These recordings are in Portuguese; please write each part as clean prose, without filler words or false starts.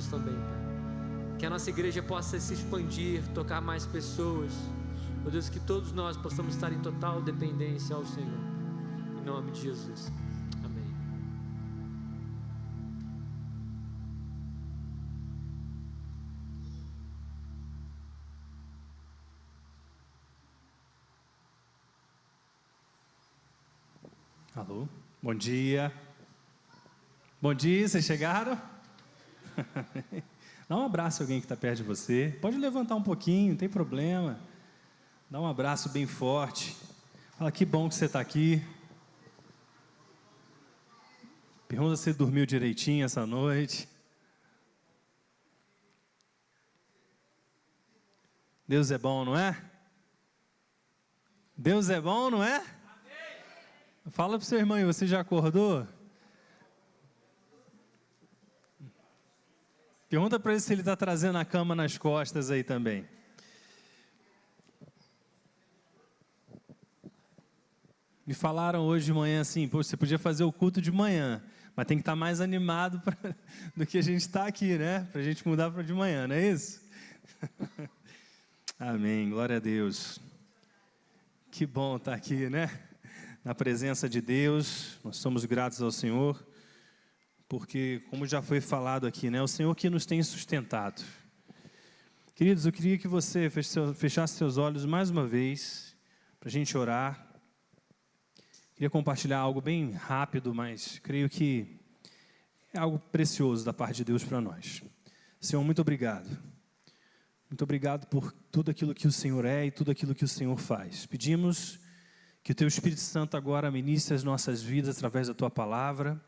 também, Pai. Que a nossa igreja possa se expandir, tocar mais pessoas. Meu Deus, que todos nós possamos estar em total dependência ao Senhor. Em nome de Jesus. Amém. Alô? Bom dia. Bom dia, vocês chegaram? Dá um abraço a alguém que está perto de você. Pode levantar um pouquinho, não tem problema. Dá um abraço bem forte. Fala, que bom que você está aqui. Pergunta se você dormiu direitinho essa noite. Deus é bom, não é? Deus é bom, não é? Fala para o seu irmão aí, você já acordou? Pergunta para ele se ele está trazendo a cama nas costas aí também. Me falaram hoje de manhã assim, pô, você podia fazer o culto de manhã, mas tem que estar mais animado do que a gente está aqui, né? Para a gente mudar para de manhã, não é isso? Amém, glória a Deus. Que bom estar aqui, né? Na presença de Deus, nós somos gratos ao Senhor, porque, como já foi falado aqui, né? O Senhor que nos tem sustentado. Queridos, eu queria que você fechasse seus olhos mais uma vez, para a gente orar. Queria compartilhar algo bem rápido, mas creio que é algo precioso da parte de Deus para nós. Senhor, muito obrigado. Muito obrigado por tudo aquilo que o Senhor é e tudo aquilo que o Senhor faz. Pedimos que o Teu Espírito Santo agora ministre as nossas vidas através da Tua palavra.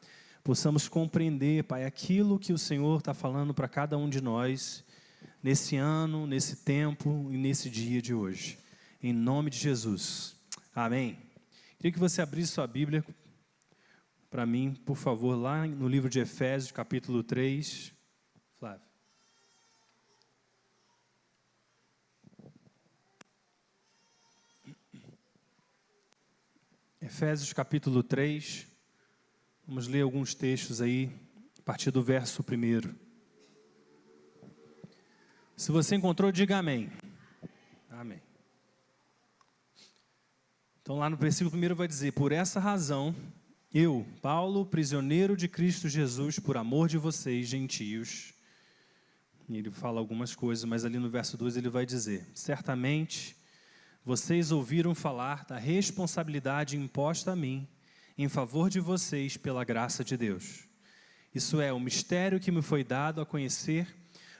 Possamos compreender, Pai, aquilo que o Senhor está falando para cada um de nós, nesse ano, nesse tempo e nesse dia de hoje. Em nome de Jesus. Amém. Queria que você abrisse sua Bíblia para mim, por favor, lá no livro de Efésios, capítulo 3. Flávio. Efésios, capítulo 3. Vamos ler alguns textos aí, a partir do verso 1. Se você encontrou, diga amém. Amém. Então lá no versículo 1 vai dizer: por essa razão, eu, Paulo, prisioneiro de Cristo Jesus, por amor de vocês, gentios. E ele fala algumas coisas, mas ali no verso 2 ele vai dizer: certamente vocês ouviram falar da responsabilidade imposta a mim, em favor de vocês pela graça de Deus. Isso é, o mistério que me foi dado a conhecer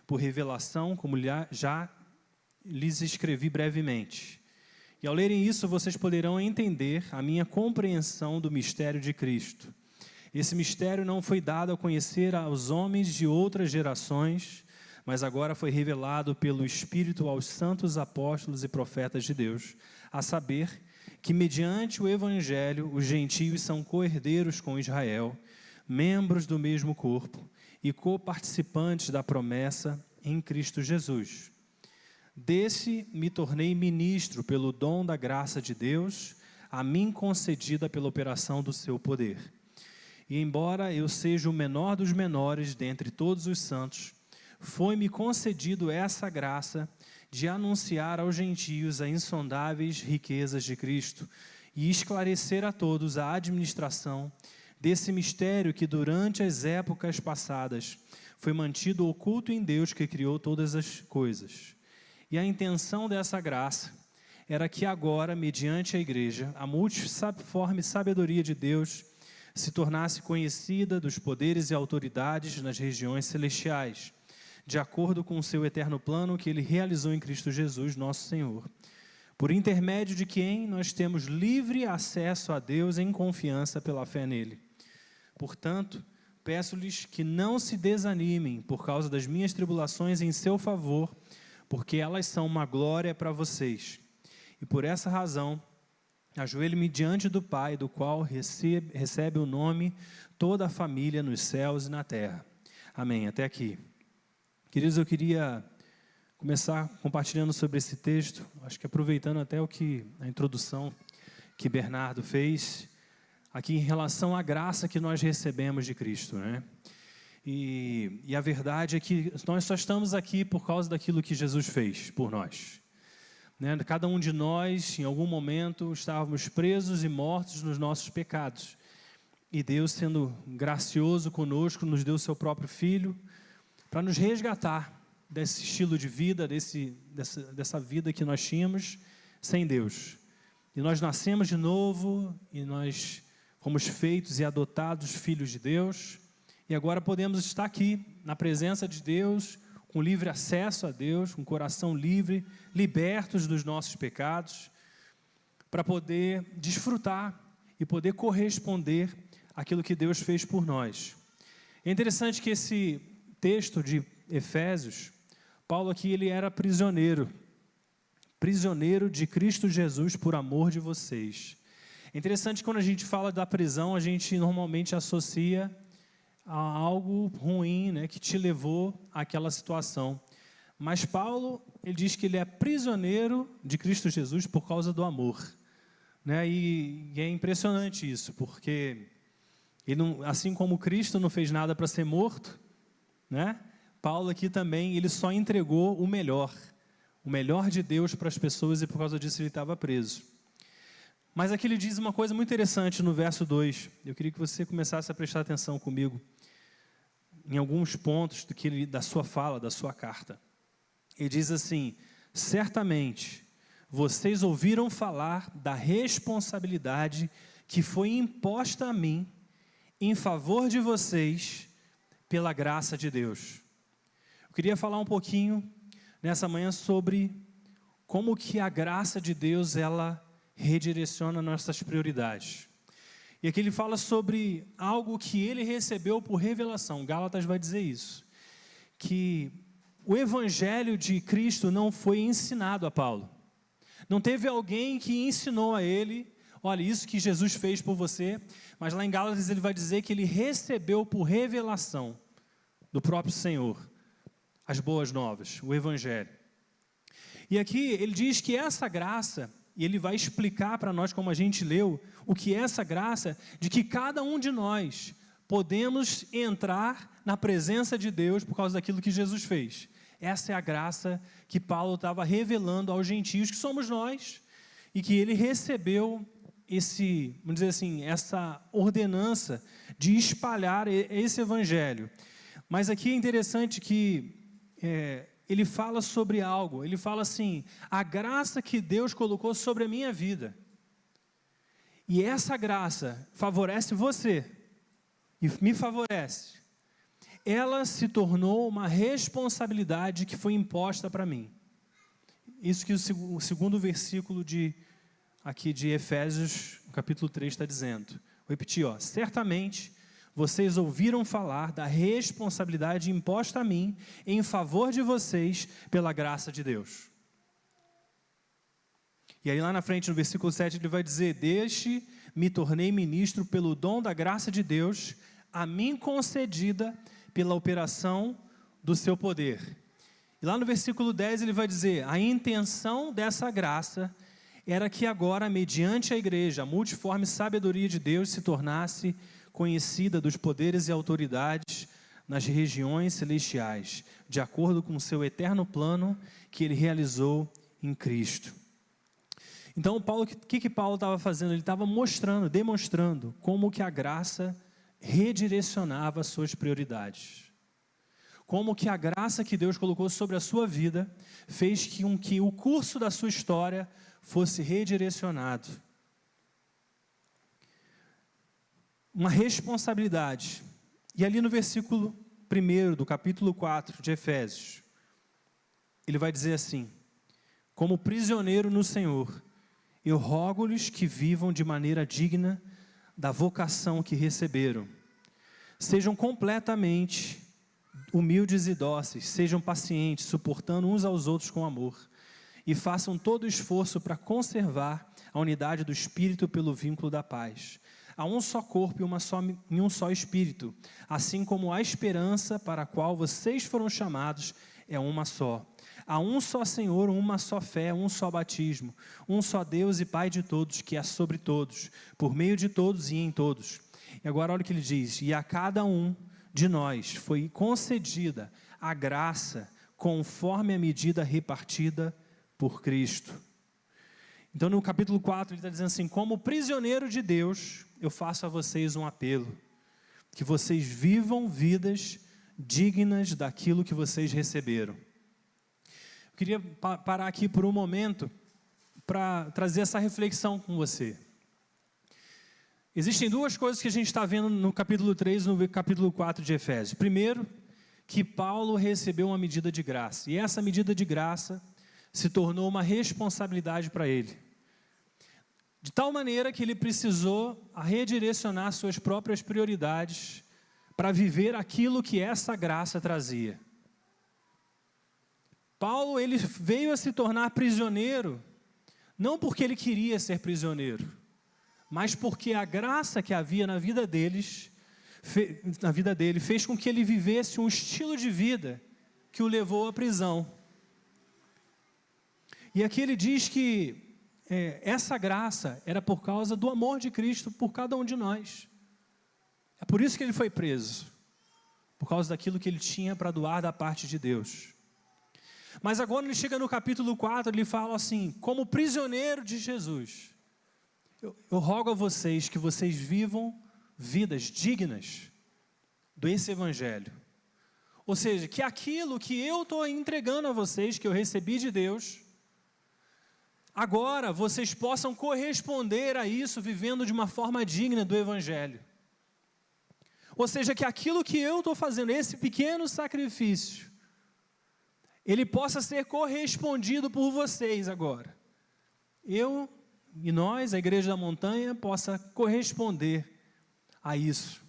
por revelação, como já lhes escrevi brevemente. E ao lerem isso, vocês poderão entender a minha compreensão do mistério de Cristo. Esse mistério não foi dado a conhecer aos homens de outras gerações, mas agora foi revelado pelo Espírito aos santos apóstolos e profetas de Deus, a saber que mediante o Evangelho os gentios são co-herdeiros com Israel, membros do mesmo corpo e coparticipantes da promessa em Cristo Jesus. Desse me tornei ministro pelo dom da graça de Deus, a mim concedida pela operação do seu poder. E embora eu seja o menor dos menores dentre todos os santos, foi-me concedido essa graça de anunciar aos gentios as insondáveis riquezas de Cristo e esclarecer a todos a administração desse mistério que durante as épocas passadas foi mantido oculto em Deus que criou todas as coisas. E a intenção dessa graça era que agora, mediante a igreja, a multiforme sabedoria de Deus se tornasse conhecida dos poderes e autoridades nas regiões celestiais, de acordo com o seu eterno plano que Ele realizou em Cristo Jesus, nosso Senhor, por intermédio de quem nós temos livre acesso a Deus em confiança pela fé nele. Portanto, peço-lhes que não se desanimem por causa das minhas tribulações em seu favor, porque elas são uma glória para vocês. E por essa razão, ajoelho-me diante do Pai, do qual recebe o nome toda a família nos céus e na terra. Amém. Até aqui. Queridos, eu queria começar compartilhando sobre esse texto, acho que aproveitando até a introdução que Bernardo fez, aqui em relação à graça que nós recebemos de Cristo, né? E a verdade é que nós só estamos aqui por causa daquilo que Jesus fez por nós. Né? Cada um de nós, em algum momento, estávamos presos e mortos nos nossos pecados. E Deus, sendo gracioso conosco, nos deu o seu próprio Filho para nos resgatar desse estilo de vida, dessa vida que nós tínhamos sem Deus. E nós nascemos de novo e nós fomos feitos e adotados filhos de Deus. E agora podemos estar aqui na presença de Deus, com livre acesso a Deus, com coração livre, libertos dos nossos pecados, para poder desfrutar e poder corresponder àquilo que Deus fez por nós. É interessante que esse texto de Efésios, Paulo aqui ele era prisioneiro de Cristo Jesus por amor de vocês. É interessante que quando a gente fala da prisão, a gente normalmente associa a algo ruim, né, que te levou àquela situação. Mas Paulo, ele diz que ele é prisioneiro de Cristo Jesus por causa do amor. Né? E é impressionante isso, porque ele não, assim como Cristo não fez nada para ser morto, né? Paulo aqui também, ele só entregou o melhor de Deus para as pessoas e por causa disso ele estava preso. Mas aqui ele diz uma coisa muito interessante no verso 2. Eu queria que você começasse a prestar atenção comigo em alguns pontos da sua fala, da sua carta. Ele diz assim: certamente vocês ouviram falar da responsabilidade que foi imposta a mim em favor de vocês pela graça de Deus. Eu queria falar um pouquinho nessa manhã sobre como que a graça de Deus ela redireciona nossas prioridades. E aqui ele fala sobre algo que ele recebeu por revelação. Gálatas vai dizer isso, que o evangelho de Cristo não foi ensinado a Paulo. Não teve alguém que ensinou a ele, olha, isso que Jesus fez por você, mas lá em Gálatas ele vai dizer que ele recebeu por revelação do próprio Senhor as boas novas, o evangelho. E aqui ele diz que essa graça, e ele vai explicar para nós, como a gente leu, o que é essa graça, de que cada um de nós podemos entrar na presença de Deus por causa daquilo que Jesus fez. Essa é a graça que Paulo estava revelando aos gentios, que somos nós, e que ele recebeu vamos dizer assim, essa ordenança de espalhar esse evangelho. Mas aqui é interessante que ele fala sobre algo, ele fala assim, a graça que Deus colocou sobre a minha vida, e essa graça favorece você, e me favorece, ela se tornou uma responsabilidade que foi imposta para mim. Isso que o segundo versículo aqui de Efésios, capítulo 3, está dizendo. Vou repetir, certamente vocês ouviram falar da responsabilidade imposta a mim em favor de vocês pela graça de Deus. E aí lá na frente, no versículo 7, ele vai dizer, deste me tornei ministro pelo dom da graça de Deus, a mim concedida pela operação do seu poder. E lá no versículo 10 ele vai dizer, a intenção dessa graça era que agora, mediante a igreja, a multiforme sabedoria de Deus se tornasse conhecida dos poderes e autoridades nas regiões celestiais, de acordo com o seu eterno plano que ele realizou em Cristo. Então, o que Paulo estava fazendo? Ele estava demonstrando como que a graça redirecionava as suas prioridades. Como que a graça que Deus colocou sobre a sua vida fez com que o curso da sua história fosse redirecionado. Uma responsabilidade. E ali no versículo 1 do capítulo 4 de Efésios, ele vai dizer assim, como prisioneiro no Senhor, eu rogo-lhes que vivam de maneira digna da vocação que receberam. Sejam completamente humildes e dóceis, sejam pacientes, suportando uns aos outros com amor, e façam todo o esforço para conservar a unidade do Espírito pelo vínculo da paz. Há um só corpo e um só Espírito, assim como a esperança para a qual vocês foram chamados é uma só. Há um só Senhor, uma só fé, um só batismo, um só Deus e Pai de todos, que é sobre todos, por meio de todos e em todos. E agora olha o que ele diz, e a cada um de nós foi concedida a graça conforme a medida repartida por Cristo. Então, no capítulo 4, ele está dizendo assim: como prisioneiro de Deus, eu faço a vocês um apelo, que vocês vivam vidas dignas daquilo que vocês receberam. Eu queria parar aqui por um momento para trazer essa reflexão com você. Existem duas coisas que a gente está vendo no capítulo 3 e no capítulo 4 de Efésios. Primeiro, que Paulo recebeu uma medida de graça, e essa medida de graça se tornou uma responsabilidade para ele. De tal maneira que ele precisou redirecionar suas próprias prioridades para viver aquilo que essa graça trazia. Paulo, ele veio a se tornar prisioneiro, não porque ele queria ser prisioneiro, mas porque a graça que havia na vida dele fez com que ele vivesse um estilo de vida que o levou à prisão. E aqui ele diz que essa graça era por causa do amor de Cristo por cada um de nós. É por isso que ele foi preso, por causa daquilo que ele tinha para doar da parte de Deus. Mas agora ele chega no capítulo 4, ele fala assim: como prisioneiro de Jesus, eu rogo a vocês que vocês vivam vidas dignas desse evangelho. Ou seja, que aquilo que eu estou entregando a vocês, que eu recebi de Deus, agora vocês possam corresponder a isso vivendo de uma forma digna do evangelho. Ou seja, que aquilo que eu estou fazendo, esse pequeno sacrifício, ele possa ser correspondido por vocês agora. Eu e nós, a Igreja da Montanha, possa corresponder a isso.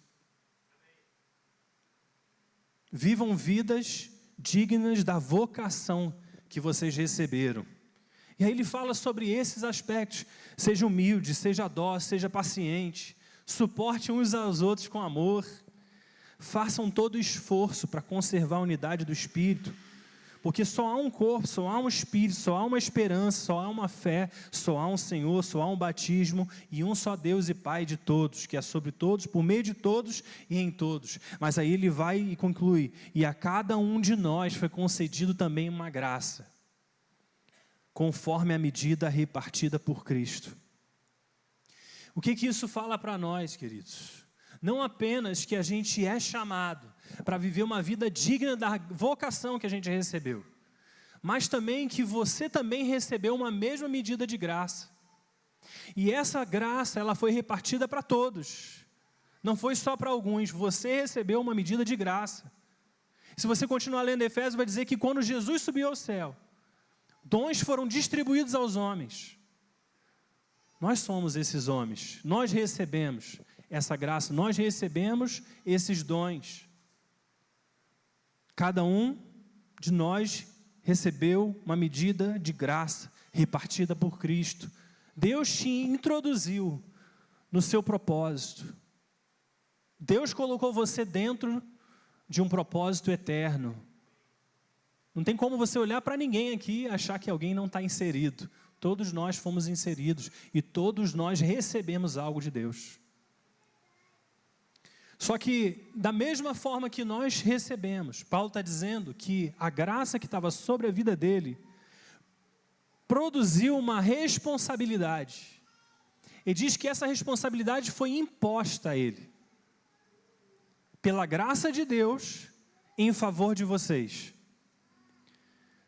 Vivam vidas dignas da vocação que vocês receberam. E aí ele fala sobre esses aspectos: seja humilde, seja dócil, seja paciente, suporte uns aos outros com amor, façam todo o esforço para conservar a unidade do Espírito, porque só há um corpo, só há um Espírito, só há uma esperança, só há uma fé, só há um Senhor, só há um batismo e um só Deus e Pai de todos, que é sobre todos, por meio de todos e em todos. Mas aí ele vai e conclui: e a cada um de nós foi concedido também uma graça, conforme a medida repartida por Cristo. O que isso fala para nós, queridos? Não apenas que a gente é chamado para viver uma vida digna da vocação que a gente recebeu, mas também que você também recebeu uma mesma medida de graça. E essa graça, ela foi repartida para todos. Não foi só para alguns, você recebeu uma medida de graça. Se você continuar lendo Efésios, vai dizer que quando Jesus subiu ao céu, dons foram distribuídos aos homens. Nós somos esses homens, nós recebemos essa graça, nós recebemos esses dons. Cada um de nós recebeu uma medida de graça repartida por Cristo. Deus te introduziu no seu propósito. Deus colocou você dentro de um propósito eterno. Não tem como você olhar para ninguém aqui e achar que alguém não está inserido. Todos nós fomos inseridos e todos nós recebemos algo de Deus. Só que, da mesma forma que nós recebemos, Paulo está dizendo que a graça que estava sobre a vida dele produziu uma responsabilidade. Ele diz que essa responsabilidade foi imposta a ele, pela graça de Deus, em favor de vocês.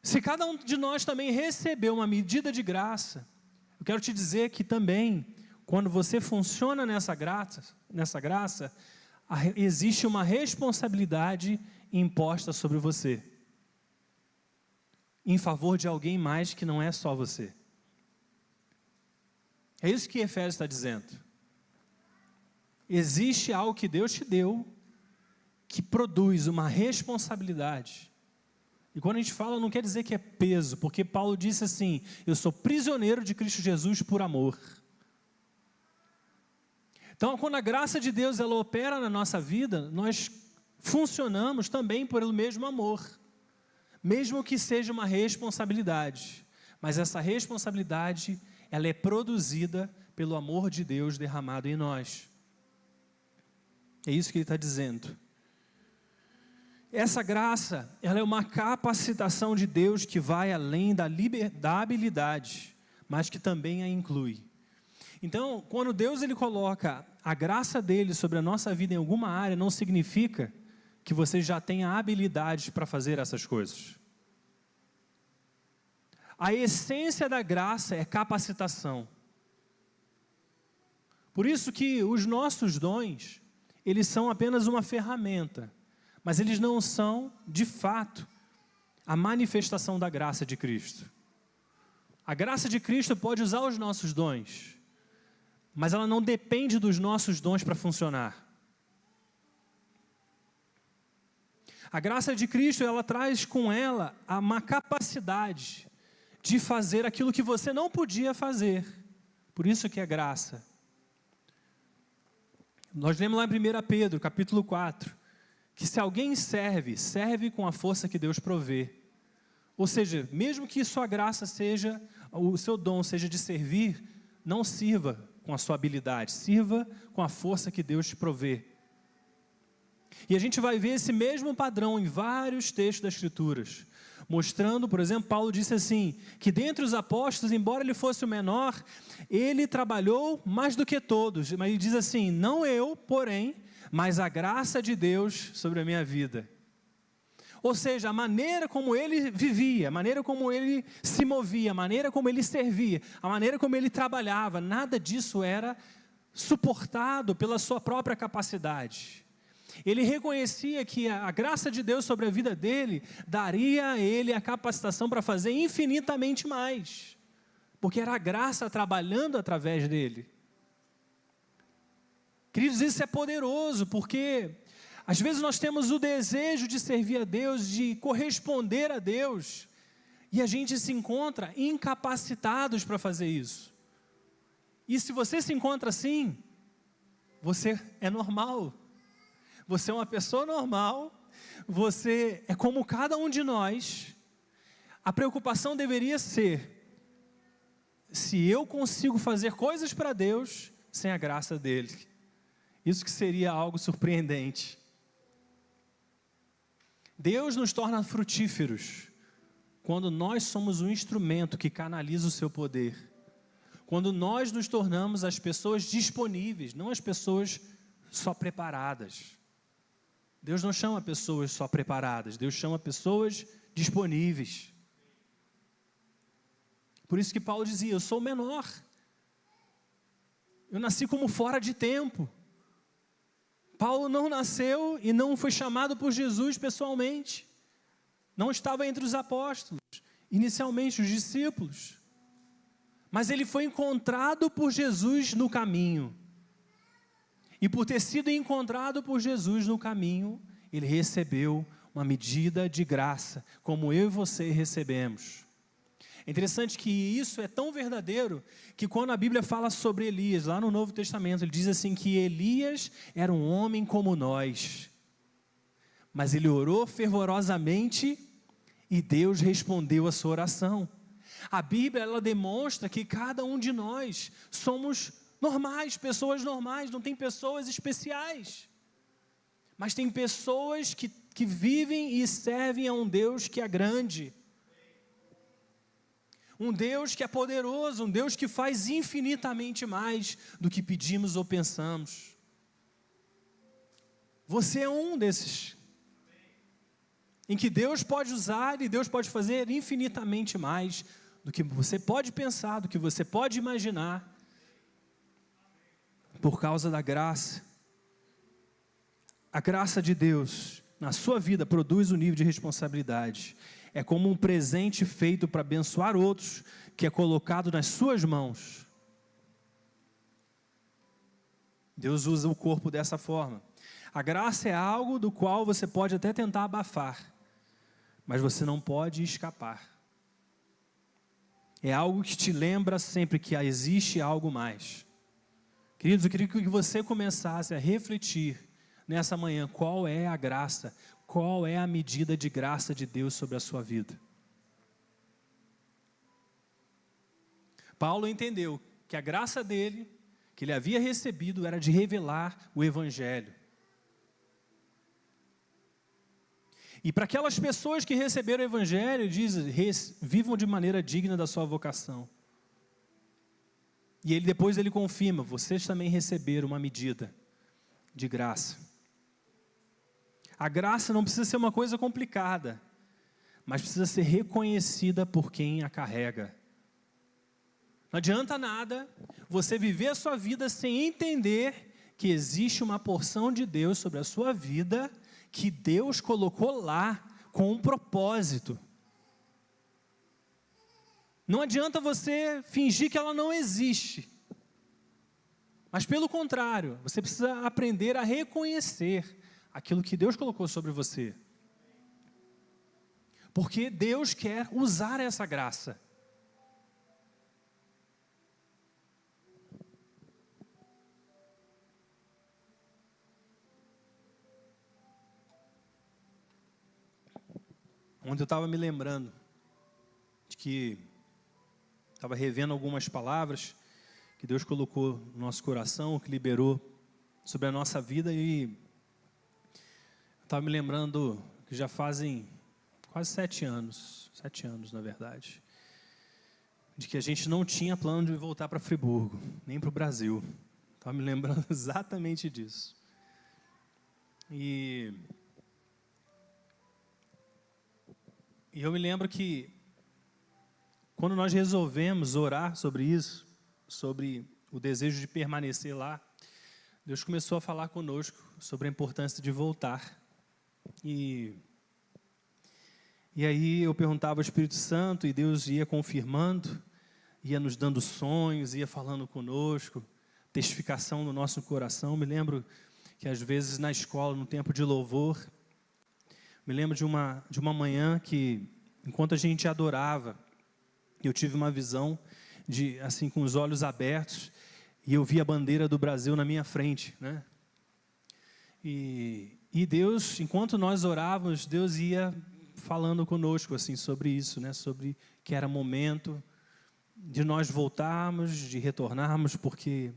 Se cada um de nós também recebeu uma medida de graça, eu quero te dizer que também, quando você funciona nessa graça, existe uma responsabilidade imposta sobre você, em favor de alguém mais que não é só você. É isso que Efésios está dizendo. Existe algo que Deus te deu, que produz uma responsabilidade. E quando a gente fala, não quer dizer que é peso, porque Paulo disse assim: eu sou prisioneiro de Cristo Jesus por amor. Então, quando a graça de Deus ela opera na nossa vida, nós funcionamos também pelo mesmo amor, mesmo que seja uma responsabilidade, mas essa responsabilidade ela é produzida pelo amor de Deus derramado em nós. É isso que ele está dizendo. essa graça, ela é uma capacitação de Deus que vai além da habilidade, mas que também a inclui. Então, quando Deus ele coloca a graça dele sobre a nossa vida em alguma área, não significa que você já tenha habilidades para fazer essas coisas. A essência da graça é capacitação. Por isso que os nossos dons, eles são apenas uma ferramenta, mas eles não são, de fato, a manifestação da graça de Cristo. A graça de Cristo pode usar os nossos dons, mas ela não depende dos nossos dons para funcionar. A graça de Cristo, ela traz com ela uma capacidade de fazer aquilo que você não podia fazer. Por isso que é graça. Nós lemos lá em 1 Pedro, capítulo 4, que se alguém serve, serve com a força que Deus provê. Ou seja, mesmo que sua graça seja, o seu dom seja de servir, não sirva com a sua habilidade, sirva com a força que Deus te provê. E a gente vai ver esse mesmo padrão em vários textos das Escrituras, mostrando, por exemplo, Paulo disse assim, que dentre os apóstolos, embora ele fosse o menor, ele trabalhou mais do que todos, mas ele diz assim, não eu, porém, mas a graça de Deus sobre a minha vida. Ou seja, a maneira como ele vivia, a maneira como ele se movia, a maneira como ele servia, a maneira como ele trabalhava, nada disso era suportado pela sua própria capacidade. Ele reconhecia que a graça de Deus sobre a vida dele daria a ele a capacitação para fazer infinitamente mais, porque era a graça trabalhando através dele. Queridos, isso é poderoso, porque às vezes nós temos o desejo de servir a Deus, de corresponder a Deus, e a gente se encontra incapacitados para fazer isso. E se você se encontra assim, você é normal. Você é uma pessoa normal, você é como cada um de nós. A preocupação deveria ser, se eu consigo fazer coisas para Deus, sem a graça dele. Isso que seria algo surpreendente. Deus nos torna frutíferos, quando nós somos um instrumento que canaliza o seu poder. Quando nós nos tornamos as pessoas disponíveis, não as pessoas só preparadas. Deus não chama pessoas só preparadas, Deus chama pessoas disponíveis. Por isso que Paulo dizia, eu sou o menor. Eu nasci como fora de tempo. Paulo não nasceu e não foi chamado por Jesus pessoalmente. Não estava entre os apóstolos, inicialmente os discípulos. Mas ele foi encontrado por Jesus no caminho. E por ter sido encontrado por Jesus no caminho, ele recebeu uma medida de graça, como eu e você recebemos. É interessante que isso é tão verdadeiro, que quando a Bíblia fala sobre Elias, lá no Novo Testamento, ele diz assim que Elias era um homem como nós, mas ele orou fervorosamente e Deus respondeu a sua oração. A Bíblia, ela demonstra que cada um de nós somos normais, pessoas normais, não tem pessoas especiais, mas tem pessoas que vivem e servem a um Deus que é grande, um Deus que é poderoso, um Deus que faz infinitamente mais do que pedimos ou pensamos. Você é um desses, em que Deus pode usar e Deus pode fazer infinitamente mais do que você pode pensar, do que você pode imaginar, por causa da graça. A graça de Deus na sua vida produz um nível de responsabilidade. É como um presente feito para abençoar outros, que é colocado nas suas mãos. Deus usa o corpo dessa forma. A graça é algo do qual você pode até tentar abafar, mas você não pode escapar. É algo que te lembra sempre que existe algo mais. Queridos, eu queria que você começasse a refletir nessa manhã qual é a graça, qual é a medida de graça de Deus sobre a sua vida. Paulo entendeu que a graça dele, que ele havia recebido, era de revelar o Evangelho. E para aquelas pessoas que receberam o Evangelho, diz, vivam de maneira digna da sua vocação. E depois ele confirma, vocês também receberam uma medida de graça. A graça não precisa ser uma coisa complicada, mas precisa ser reconhecida por quem a carrega. Não adianta nada você viver a sua vida sem entender que existe uma porção de Deus sobre a sua vida, que Deus colocou lá com um propósito. Não adianta você fingir que ela não existe. Mas pelo contrário, você precisa aprender a reconhecer aquilo que Deus colocou sobre você. Porque Deus quer usar essa graça. Ontem eu estava me lembrando de que estava revendo algumas palavras que Deus colocou no nosso coração, que liberou sobre a nossa vida, e estava me lembrando que já fazem quase 7 anos na verdade, de que a gente não tinha plano de voltar para Friburgo, nem para o Brasil. Estava me lembrando exatamente disso. E eu me lembro que quando nós resolvemos orar sobre isso, sobre o desejo de permanecer lá, Deus começou a falar conosco sobre a importância de voltar. E aí eu perguntava ao Espírito Santo e Deus ia confirmando, ia nos dando sonhos, ia falando conosco, testificação no nosso coração. Me lembro que às vezes na escola, no tempo de louvor, me lembro de uma manhã que, enquanto a gente adorava, eu tive uma visão de, assim, com os olhos abertos, e eu vi a bandeira do Brasil na minha frente, né? E Deus, enquanto nós orávamos, Deus ia falando conosco assim sobre isso, né? Sobre que era momento de nós voltarmos, de retornarmos, porque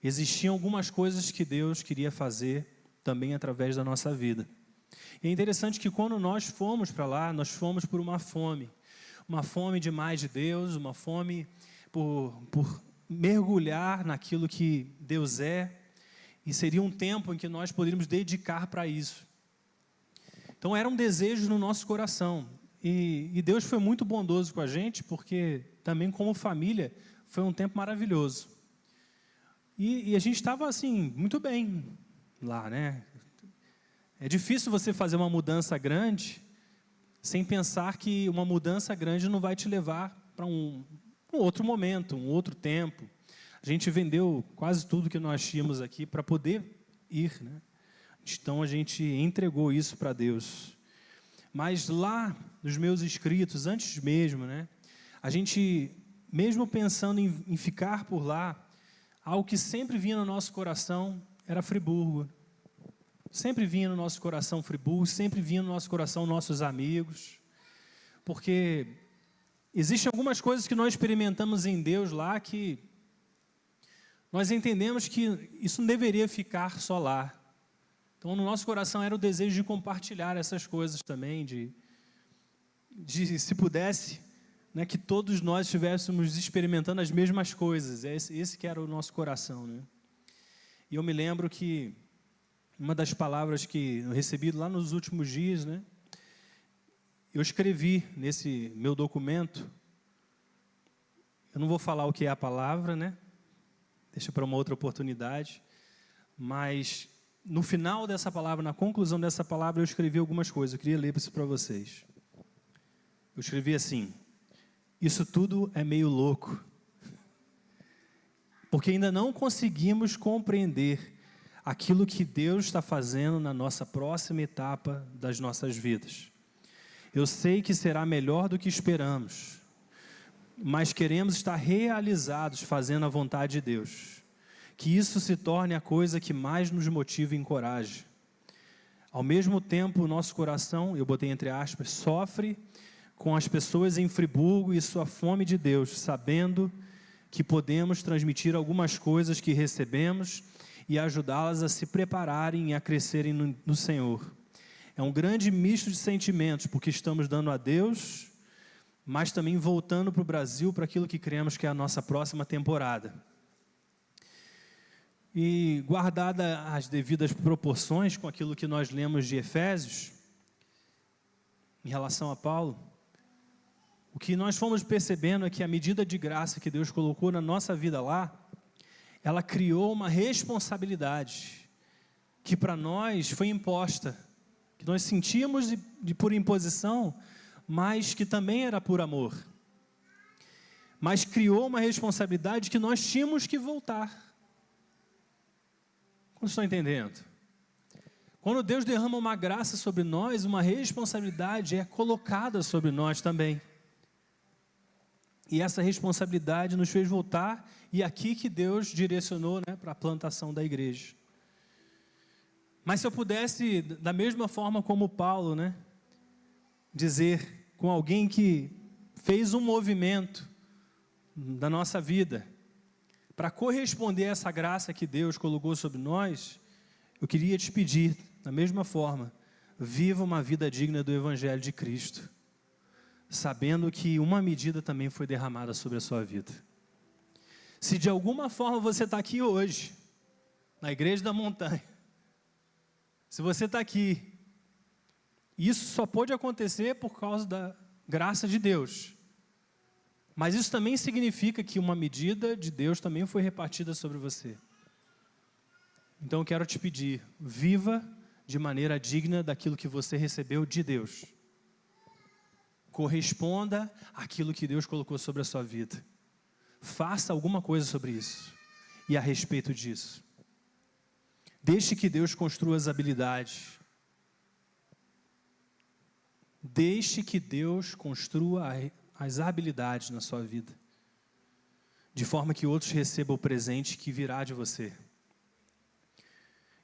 existiam algumas coisas que Deus queria fazer também através da nossa vida. E é interessante que quando nós fomos para lá, nós fomos por uma fome de mais de Deus, uma fome por mergulhar naquilo que Deus é, e seria um tempo em que nós poderíamos dedicar para isso. Então era um desejo no nosso coração, e Deus foi muito bondoso com a gente, porque também como família foi um tempo maravilhoso. E a gente estava assim, muito bem lá, né? É difícil você fazer uma mudança grande sem pensar que uma mudança grande não vai te levar para um outro momento, um outro tempo. A gente vendeu quase tudo que nós tínhamos aqui para poder ir, né? Então a gente entregou isso para Deus. Mas lá nos meus escritos, antes mesmo, né? A gente, mesmo pensando em ficar por lá, algo que sempre vinha no nosso coração era Friburgo. Sempre vinha no nosso coração Friburgo, sempre vinha no nosso coração nossos amigos, porque existem algumas coisas que nós experimentamos em Deus lá que nós entendemos que isso não deveria ficar só lá. Então, no nosso coração era o desejo de compartilhar essas coisas também, de se pudesse, né, que todos nós estivéssemos experimentando as mesmas coisas. Esse que era o nosso coração, né? E eu me lembro que uma das palavras que eu recebi lá nos últimos dias, né? Eu escrevi nesse meu documento, eu não vou falar o que é a palavra, né? Deixa para uma outra oportunidade, mas no final dessa palavra, na conclusão dessa palavra, eu escrevi algumas coisas, eu queria ler isso para vocês. Eu escrevi assim: isso tudo é meio louco, porque ainda não conseguimos compreender aquilo que Deus está fazendo na nossa próxima etapa das nossas vidas. Eu sei que será melhor do que esperamos, mas queremos estar realizados fazendo a vontade de Deus. Que isso se torne a coisa que mais nos motiva e encoraje. Ao mesmo tempo, o nosso coração, eu botei entre aspas, sofre com as pessoas em Friburgo e sua fome de Deus, sabendo que podemos transmitir algumas coisas que recebemos e ajudá-las a se prepararem e a crescerem no Senhor. É um grande misto de sentimentos, porque estamos dando a Deus, mas também voltando para o Brasil, para aquilo que cremos que é a nossa próxima temporada. E guardada as devidas proporções com aquilo que nós lemos de Efésios, em relação a Paulo, o que nós fomos percebendo é que a medida de graça que Deus colocou na nossa vida lá, ela criou uma responsabilidade que para nós foi imposta, que nós sentíamos por imposição, mas que também era por amor. Mas criou uma responsabilidade que nós tínhamos que voltar. Como estão entendendo? Quando Deus derrama uma graça sobre nós, uma responsabilidade é colocada sobre nós também. E essa responsabilidade nos fez voltar, e aqui que Deus direcionou, né, para a plantação da igreja. Mas se eu pudesse, da mesma forma como Paulo, né, dizer com alguém que fez um movimento da nossa vida, para corresponder a essa graça que Deus colocou sobre nós, eu queria te pedir, da mesma forma, viva uma vida digna do Evangelho de Cristo, sabendo que uma medida também foi derramada sobre a sua vida. Se de alguma forma você está aqui hoje, na Igreja da Montanha, se você está aqui, isso só pode acontecer por causa da graça de Deus. Mas isso também significa que uma medida de Deus também foi repartida sobre você. Então eu quero te pedir, viva de maneira digna daquilo que você recebeu de Deus. Corresponda àquilo que Deus colocou sobre a sua vida. Faça alguma coisa sobre isso e a respeito disso. Deixe que Deus construa as habilidades. Deixe que Deus construa as habilidades na sua vida, de forma que outros recebam o presente que virá de você.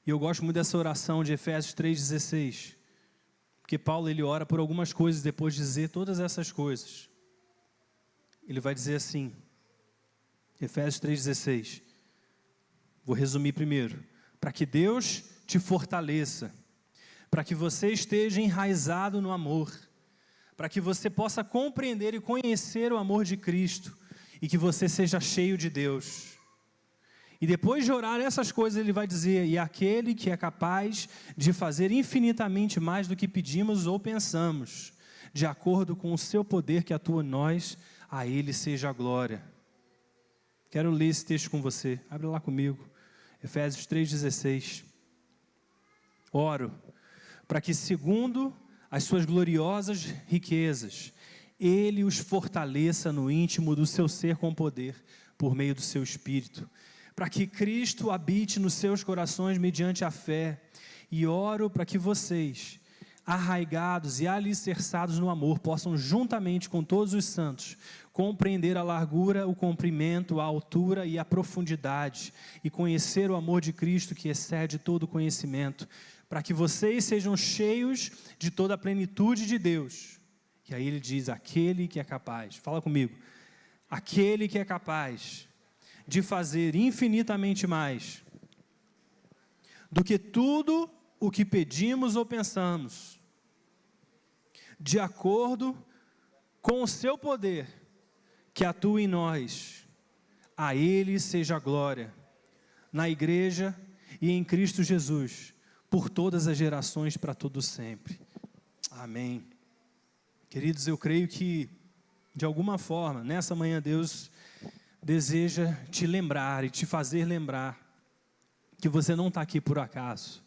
E eu gosto muito dessa oração de Efésios 3,16, porque Paulo ele ora por algumas coisas, depois de dizer todas essas coisas. Ele vai dizer assim, Efésios 3,16, vou resumir primeiro, para que Deus te fortaleça, para que você esteja enraizado no amor, para que você possa compreender e conhecer o amor de Cristo, e que você seja cheio de Deus. E depois de orar essas coisas, ele vai dizer, e aquele que é capaz de fazer infinitamente mais do que pedimos ou pensamos, de acordo com o seu poder que atua em nós, a ele seja a glória. Quero ler esse texto com você, abre lá comigo, Efésios 3,16. Oro, para que segundo as suas gloriosas riquezas, ele os fortaleça no íntimo do seu ser com poder, por meio do seu Espírito, para que Cristo habite nos seus corações mediante a fé, e oro para que vocês, arraigados e alicerçados no amor, possam juntamente com todos os santos, compreender a largura, o comprimento, a altura e a profundidade, e conhecer o amor de Cristo que excede todo conhecimento, para que vocês sejam cheios de toda a plenitude de Deus. E aí ele diz, aquele que é capaz, fala comigo, aquele que é capaz de fazer infinitamente mais do que tudo o que pedimos ou pensamos, de acordo com o seu poder que atua em nós, a ele seja a glória, na igreja e em Cristo Jesus, por todas as gerações, para todo sempre. Amém. Queridos, eu creio que, de alguma forma, nessa manhã Deus deseja te lembrar e te fazer lembrar que você não está aqui por acaso.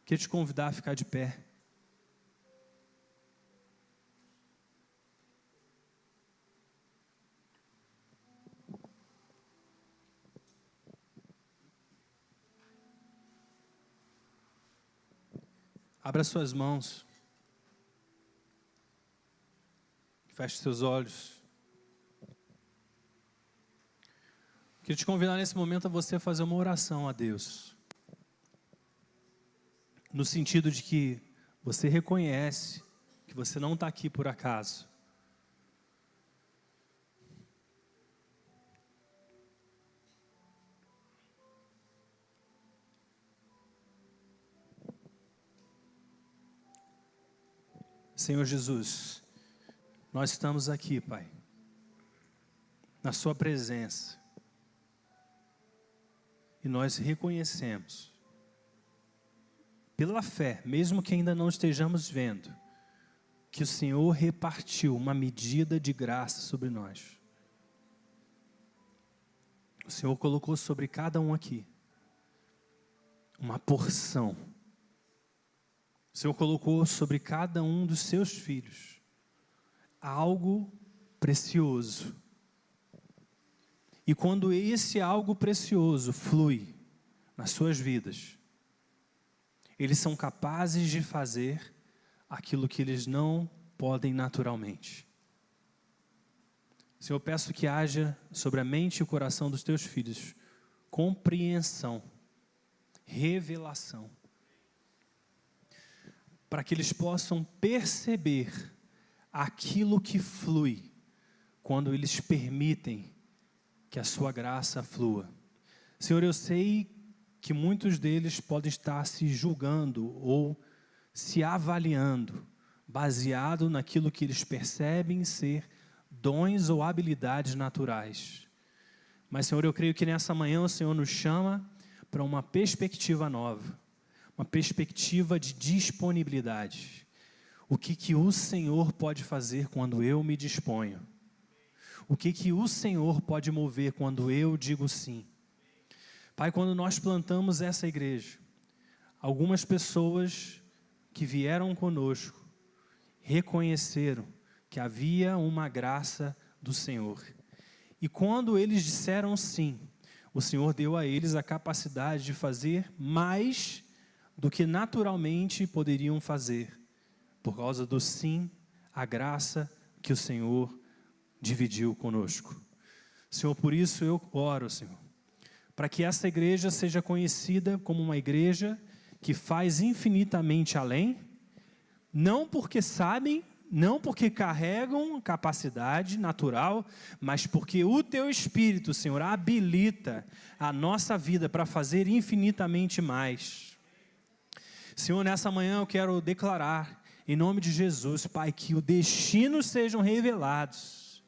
Quero te convidar a ficar de pé. Abra suas mãos. Feche seus olhos. Quero te convidar nesse momento a você fazer uma oração a Deus. No sentido de que você reconhece que você não está aqui por acaso. Senhor Jesus, nós estamos aqui, Pai, na sua presença, e nós reconhecemos, pela fé, mesmo que ainda não estejamos vendo, que o Senhor repartiu uma medida de graça sobre nós. O Senhor colocou sobre cada um aqui uma porção. O Senhor colocou sobre cada um dos seus filhos algo precioso. E quando esse algo precioso flui nas suas vidas, eles são capazes de fazer aquilo que eles não podem naturalmente. Senhor, eu peço que haja sobre a mente e o coração dos teus filhos compreensão, revelação, para que eles possam perceber aquilo que flui quando eles permitem que a sua graça flua. Senhor, eu sei que muitos deles podem estar se julgando ou se avaliando, baseado naquilo que eles percebem ser dons ou habilidades naturais. Mas, Senhor, eu creio que nessa manhã o Senhor nos chama para uma perspectiva nova, uma perspectiva de disponibilidade. O que o Senhor pode fazer quando eu me disponho? O que o Senhor pode mover quando eu digo sim? Pai, quando nós plantamos essa igreja, algumas pessoas que vieram conosco reconheceram que havia uma graça do Senhor. E quando eles disseram sim, o Senhor deu a eles a capacidade de fazer mais do que naturalmente poderiam fazer, por causa do sim, a graça que o Senhor dividiu conosco. Senhor, por isso eu oro, Senhor, para que essa igreja seja conhecida como uma igreja que faz infinitamente além, não porque sabem, não porque carregam capacidade natural, mas porque o Teu Espírito, Senhor, habilita a nossa vida para fazer infinitamente mais. Senhor, nessa manhã eu quero declarar, em nome de Jesus, Pai, que os destinos sejam revelados.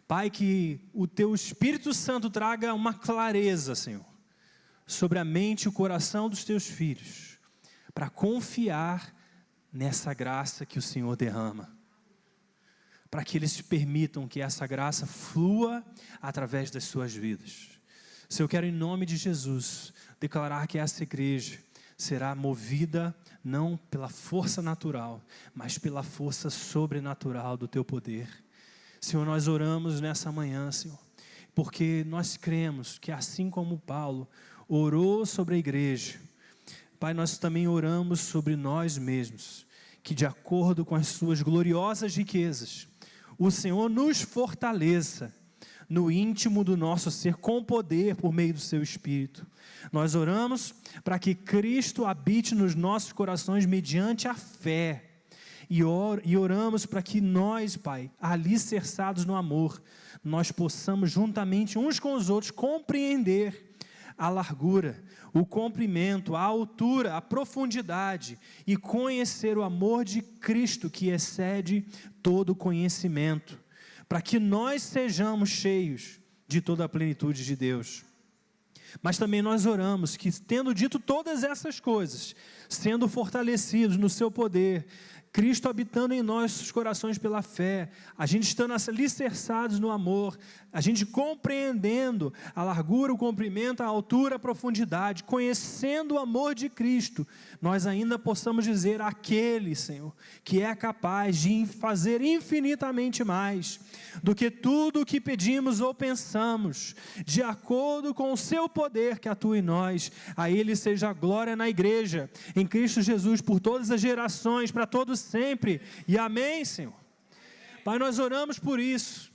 Pai, que o Teu Espírito Santo traga uma clareza, Senhor, sobre a mente e o coração dos Teus filhos, para confiar nessa graça que o Senhor derrama, para que eles permitam que essa graça flua através das suas vidas. Senhor, eu quero em nome de Jesus declarar que essa igreja será movida não pela força natural, mas pela força sobrenatural do Teu poder. Senhor, nós oramos nessa manhã, Senhor, porque nós cremos que assim como Paulo orou sobre a igreja, Pai, nós também oramos sobre nós mesmos, que de acordo com as suas gloriosas riquezas, o Senhor nos fortaleça no íntimo do nosso ser, com poder por meio do seu Espírito. Nós oramos para que Cristo habite nos nossos corações mediante a fé, e oramos para que nós, Pai, alicerçados no amor, nós possamos juntamente uns com os outros compreender a largura, o comprimento, a altura, a profundidade e conhecer o amor de Cristo que excede todo conhecimento, para que nós sejamos cheios de toda a plenitude de Deus. Mas também nós oramos que, tendo dito todas essas coisas, sendo fortalecidos no seu poder, Cristo habitando em nossos corações pela fé, a gente estando alicerçados no amor, a gente compreendendo a largura, o comprimento, a altura, a profundidade, conhecendo o amor de Cristo, nós ainda possamos dizer aquele, Senhor, que é capaz de fazer infinitamente mais do que tudo o que pedimos ou pensamos, de acordo com o seu poder que atua em nós. A Ele seja a glória na igreja, em Cristo Jesus, por todas as gerações, para todos sempre, e amém, Senhor. Pai, nós oramos por isso,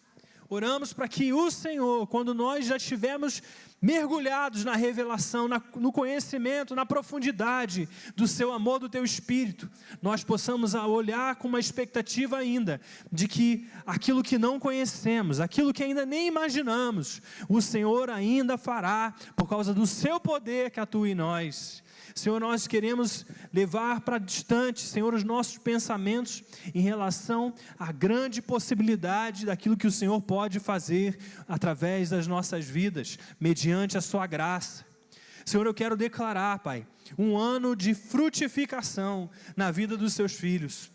oramos para que o Senhor, quando nós já estivermos mergulhados na revelação, no conhecimento, na profundidade do seu amor, do teu Espírito, nós possamos olhar com uma expectativa ainda, de que aquilo que não conhecemos, aquilo que ainda nem imaginamos, o Senhor ainda fará, por causa do seu poder que atua em nós. Senhor, nós queremos levar para distante, Senhor, os nossos pensamentos em relação à grande possibilidade daquilo que o Senhor pode fazer através das nossas vidas, mediante a sua graça. Senhor, eu quero declarar, Pai, um ano de frutificação na vida dos seus filhos.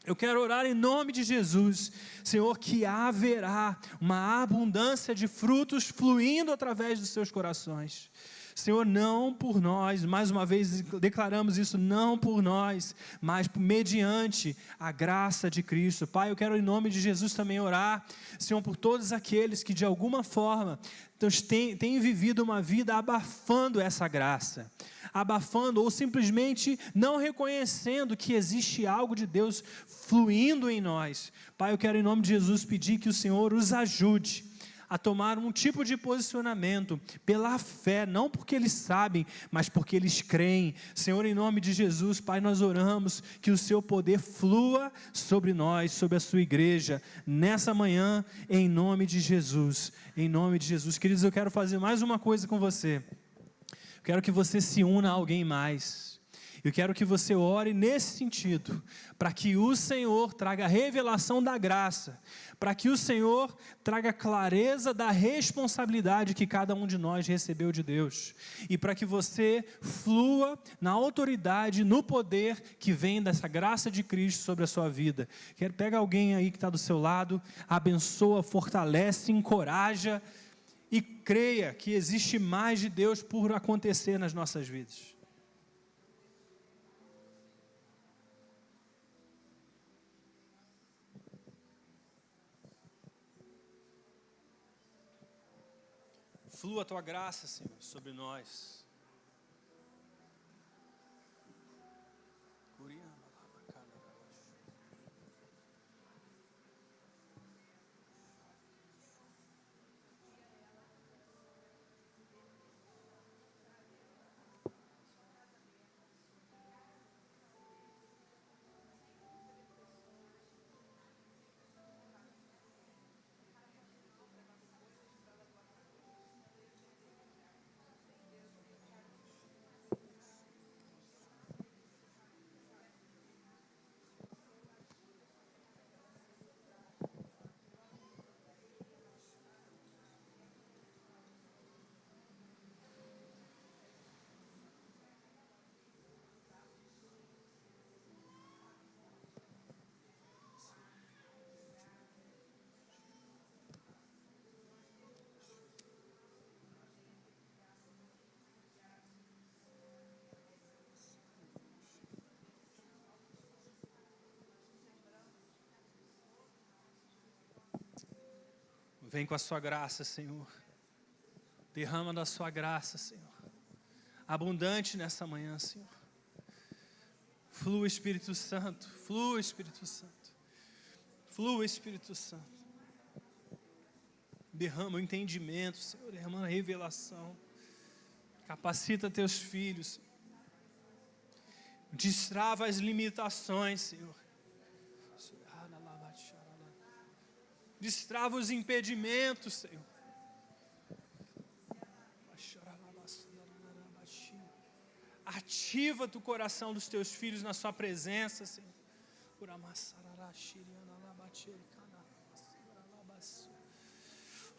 Eu quero orar em nome de Jesus, Senhor, que haverá uma abundância de frutos fluindo através dos seus corações. Senhor, não por nós, mais uma vez declaramos isso, não por nós, mas mediante a graça de Cristo. Pai, eu quero em nome de Jesus também orar, Senhor, por todos aqueles que de alguma forma têm vivido uma vida abafando essa graça, abafando ou simplesmente não reconhecendo que existe algo de Deus fluindo em nós. Pai, eu quero em nome de Jesus pedir que o Senhor os ajude a tomar um tipo de posicionamento pela fé, não porque eles sabem, mas porque eles creem. Senhor, em nome de Jesus, Pai, nós oramos que o seu poder flua sobre nós, sobre a sua igreja, nessa manhã, em nome de Jesus, em nome de Jesus. Queridos, eu quero fazer mais uma coisa com você. Eu quero que você se una a alguém mais. Eu quero que você ore nesse sentido, para que o Senhor traga a revelação da graça, para que o Senhor traga clareza da responsabilidade que cada um de nós recebeu de Deus, e para que você flua na autoridade, no poder que vem dessa graça de Cristo sobre a sua vida. Pega alguém aí que está do seu lado, abençoa, fortalece, encoraja, e creia que existe mais de Deus por acontecer nas nossas vidas. Flua a tua graça, Senhor, sobre nós. Vem com a sua graça, Senhor. Derrama da sua graça, Senhor. Abundante nessa manhã, Senhor. Flua, Espírito Santo. Flua, Espírito Santo. Flua, Espírito Santo. Derrama o entendimento, Senhor. Derrama a revelação. Capacita teus filhos. Destrava as limitações, Senhor. Destrava os impedimentos, Senhor. Ativa o coração dos teus filhos na sua presença, Senhor.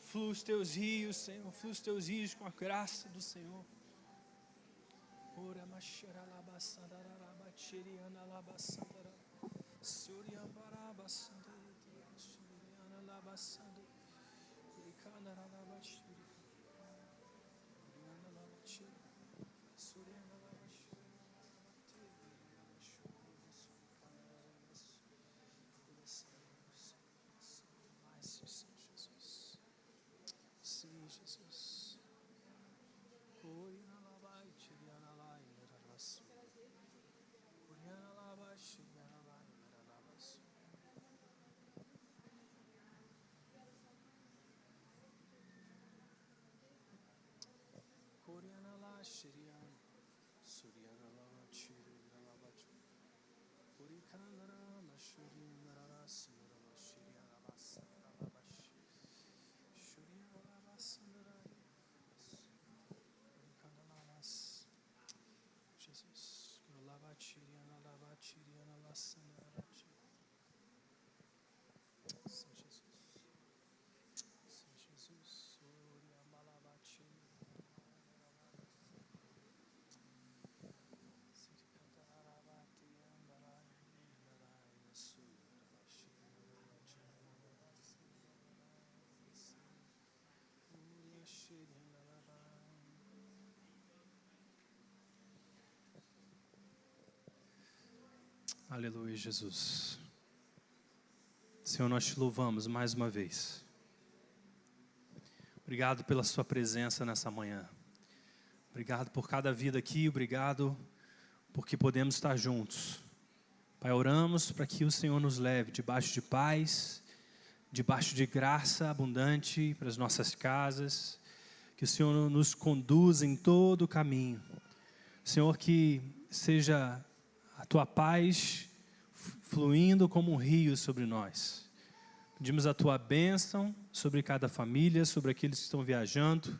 Flua os teus rios, Senhor. Flua os teus rios com a graça do Senhor. Sim, Jesus. Aleluia, Jesus. Senhor, nós te louvamos mais uma vez. Obrigado pela sua presença nessa manhã. Obrigado por cada vida aqui, obrigado porque podemos estar juntos. Pai, oramos para que o Senhor nos leve debaixo de paz, debaixo de graça abundante para as nossas casas, que o Senhor nos conduza em todo o caminho. Senhor, que seja a tua paz fluindo como um rio sobre nós. Pedimos a tua bênção sobre cada família, sobre aqueles que estão viajando,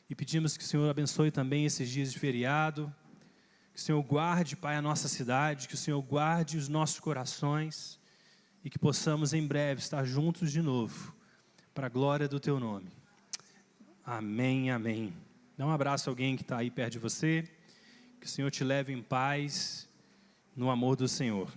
e pedimos que o Senhor abençoe também esses dias de feriado, que o Senhor guarde, Pai, a nossa cidade, que o Senhor guarde os nossos corações, e que possamos em breve estar juntos de novo, para a glória do teu nome. Amém, amém. Dá um abraço a alguém que está aí perto de você, que o Senhor te leve em paz, no amor do Senhor.